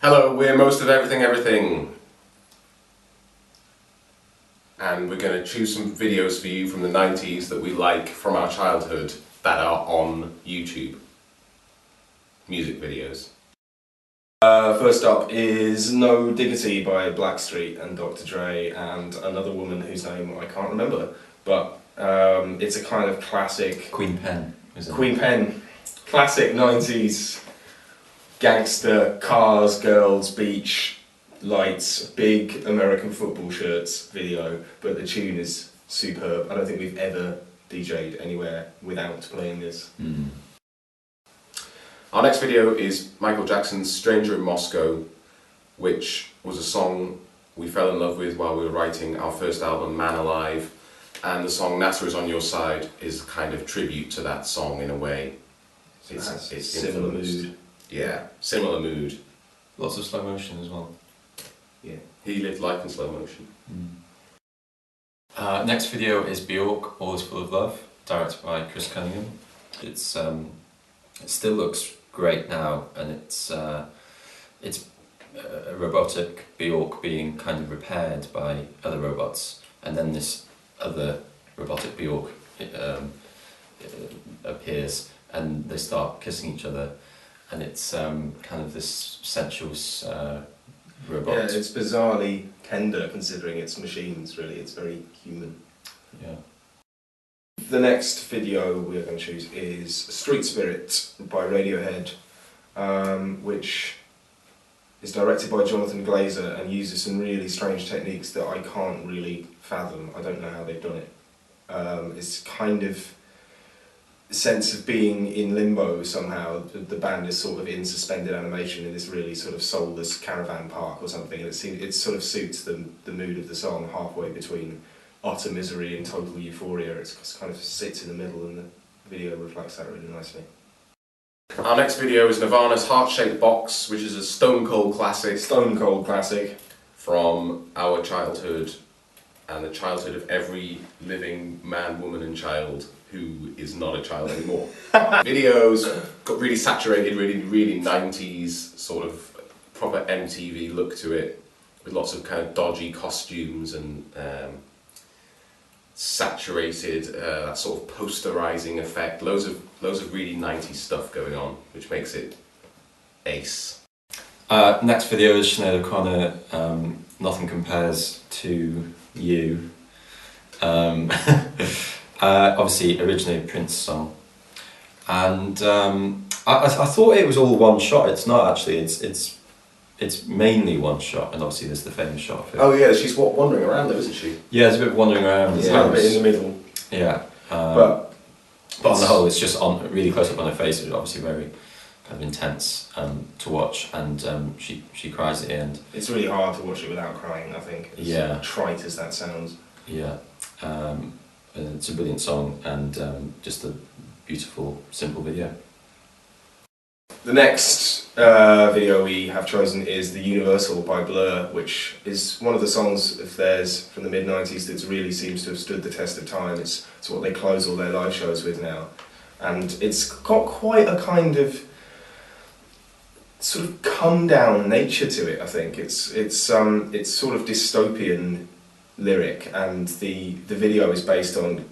Hello, we're Most of Everything Everything, and we're going to choose some videos for you from the 90s that we like from our childhood that are on YouTube. Music videos. First up is No Diggity by Blackstreet and Dr. Dre and another woman whose name I can't remember, but it's a kind of classic... Queen Pen, isn't it? Queen Pen. Classic 90s gangster, cars, girls, beach, lights, big American football shirts video, but the tune is superb. I don't think we've ever DJ'd anywhere without playing this. Our next video is Michael Jackson's Stranger in Moscow, which was a song we fell in love with while we were writing our first album, Man Alive, and the song NASA Is On Your Side is a kind of tribute to that song in a way. It's similar influenced. mood. Yeah, similar mood. Lots of slow motion as well. Yeah. He lived life in slow motion. Next video is Bjork, All Is Full of Love, directed by Chris Cunningham. It still looks great now, and it's a robotic Bjork being kind of repaired by other robots, and then this other robotic Bjork appears, and they start kissing each other, and it's kind of this sensuous robot. Yeah, it's bizarrely tender considering it's machines, really. It's very human. Yeah. The next video we're going to choose is Street Spirit by Radiohead, which is directed by Jonathan Glazer and uses some really strange techniques that I can't really fathom. I don't know how they've done it. It's kind of a sense of being in limbo somehow. The band is sort of in suspended animation in this really sort of soulless caravan park or something, and it sort of suits the mood of the song halfway between utter misery and total euphoria. It kind of sits in the middle, and the video reflects that really nicely. Our next video is Nirvana's Heart-Shaped Box, which is a stone cold classic. Stone cold classic. From our childhood and the childhood of every living man, woman and child who is not a child anymore. Videos got really saturated, really 90s, sort of proper MTV look to it, with lots of kind of dodgy costumes and saturated, that sort of posterizing effect, loads of really 90s stuff going on, which makes it ace. Next video is Sinead OConnor, Nothing Compares to You. Obviously originated Prince song, and I thought it was all one shot. It's not actually. It's mainly one shot, and obviously there's the famous shot of it. Oh yeah, she's wandering around though, isn't she? Yeah, there's a bit of wandering around. Yeah, a bit in the middle. Yeah, but on the whole, it's just on really close up on her face. It's obviously very kind of intense to watch, and she cries at the end. It's really hard to watch it without crying, I think. As trite as that sounds. Yeah, it's a brilliant song and just a beautiful, simple video. The next video we have chosen is The Universal by Blur, which is one of the songs of theirs from the mid-90s that really seems to have stood the test of time. It's what they close all their live shows with now. And it's got quite a kind of sort of come-down nature to it, I think. It's sort of dystopian lyric, and the video is based on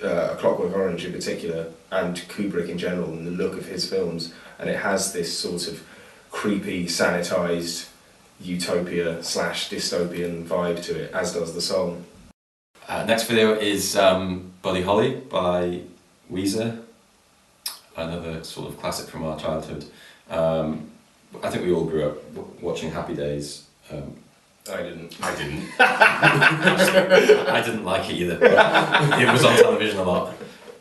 A Clockwork Orange in particular, and Kubrick in general, and the look of his films, and it has this sort of creepy, sanitised utopia / dystopian vibe to it, as does the song. Next video is Buddy Holly by Weezer, another sort of classic from our childhood. I think we all grew up watching Happy Days. I didn't. I didn't. I didn't like it either, but it was on television a lot.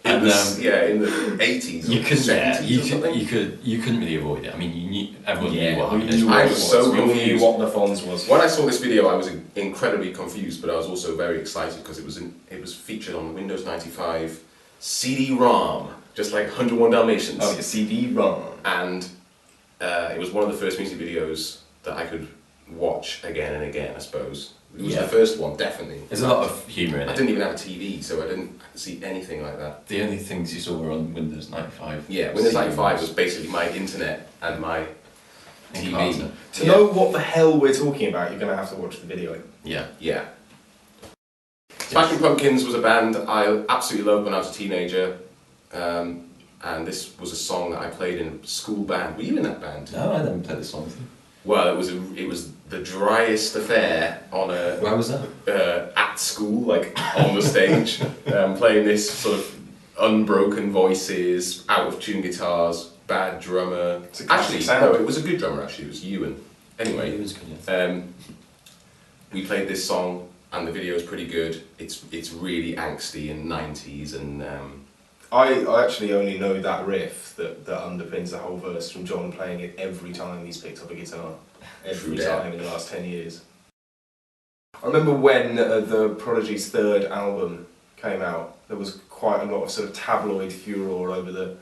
In the 80s. You couldn't really avoid it. I mean, everyone knew what Happy Days was. I was so confused. Knew what the Fonz was. When I saw this video, I was incredibly confused, but I was also very excited because it was featured on Windows 95 CD-ROM, just like 101 Dalmatians. Oh, yeah, CD-ROM. And it was one of the first music videos that I could watch again and again, I suppose. It was the first one, definitely. There's a lot of humour in it. I didn't even have a TV, so I didn't see anything like that. The only things you saw were on Windows 95. Yeah, Windows 95 was basically my internet and my in TV. Carter. To know what the hell we're talking about, you're going to have to watch the video. Yeah. Yeah. Smashing Pumpkins was a band I absolutely loved when I was a teenager, and this was a song that I played in a school band. Were you in that band? No, I never played this song with you. Well, it was the driest affair on a Where was that? at school, like on the stage, playing this sort of unbroken voices, out of tune guitars, bad drummer. It's a classic Actually, sound. no, it was a good drummer. Actually, it was Ewan. Anyway, It was good, yeah. we played this song, and the video is pretty good. It's really angsty and 90s, and I actually only know that riff that underpins the whole verse from John playing it every time he's picked up a guitar. Every True time in the last 10 years. I remember when the Prodigy's third album came out, there was quite a lot of sort of tabloid furore over the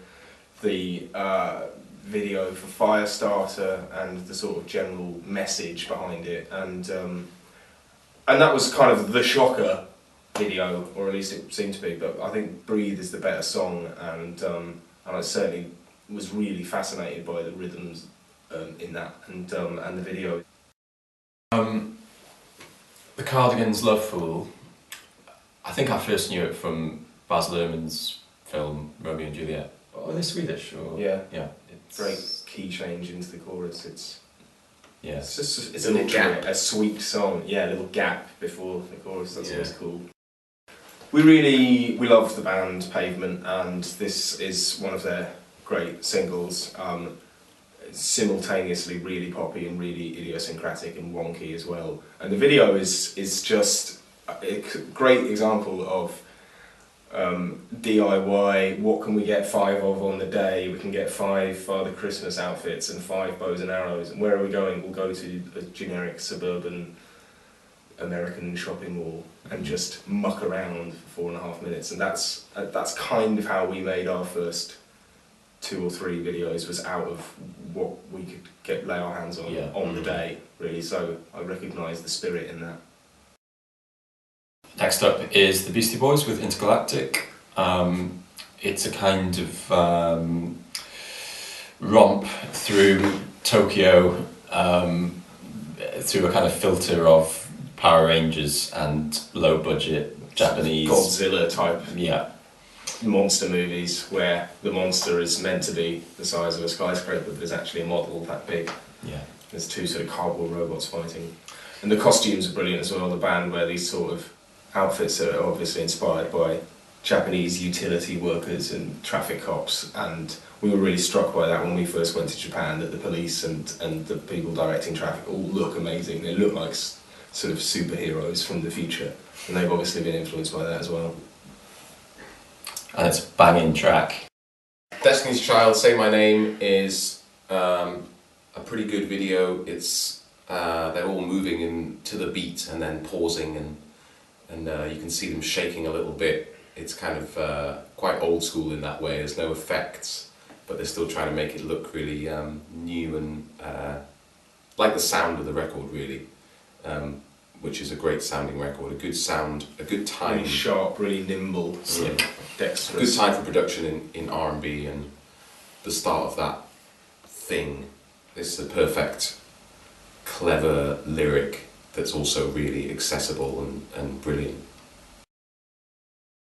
video for Firestarter and the sort of general message behind it, and that was kind of the shocker video, or at least it seemed to be. But I think Breathe is the better song, and I certainly was really fascinated by the rhythms in that and the video. The Cardigans' Love Fool, I think I first knew it from Baz Luhrmann's film Romeo and Juliet. Oh, are they Swedish? Or? Yeah. Yeah. It's Great key change into the chorus. Yeah. It's just It's a little gap. a sweet song. Yeah, a little gap before the chorus. That's always cool. We love the band Pavement, and this is one of their great singles. Simultaneously really poppy and really idiosyncratic and wonky as well. And the video is just a great example of DIY. What can we get 5 of on the day? We can get 5 Father Christmas outfits and 5 bows and arrows. And where are we going? We'll go to a generic suburban American shopping mall and just muck around for 4.5 minutes. And that's kind of how we made our first 2 or 3 videos, was out of what we could lay our hands on the day, really. So I recognise the spirit in that. Next up is the Beastie Boys with Intergalactic. It's a kind of romp through Tokyo, through a kind of filter of Power Rangers and low budget Japanese Godzilla type monster movies where the monster is meant to be the size of a skyscraper, but there's actually a model that big. Yeah. There's 2 sort of cardboard robots fighting. And the costumes are brilliant as well. The band wear these sort of outfits that are obviously inspired by Japanese utility workers and traffic cops, and we were really struck by that when we first went to Japan, that the police and the people directing traffic all look amazing. They look like sort of superheroes from the future, and they've obviously been influenced by that as well. And it's a banging track. Destiny's Child, Say My Name is a pretty good video. It's they're all moving in to the beat and then pausing, and you can see them shaking a little bit. It's kind of quite old school in that way. There's no effects, but they're still trying to make it look really new and like the sound of the record, really, which is a great sounding record. A good sound, a good time. Really sharp, really nimble, slick, dexterous. Good time for production in R&B, and the start of that thing. It's the perfect, clever lyric that's also really accessible and brilliant.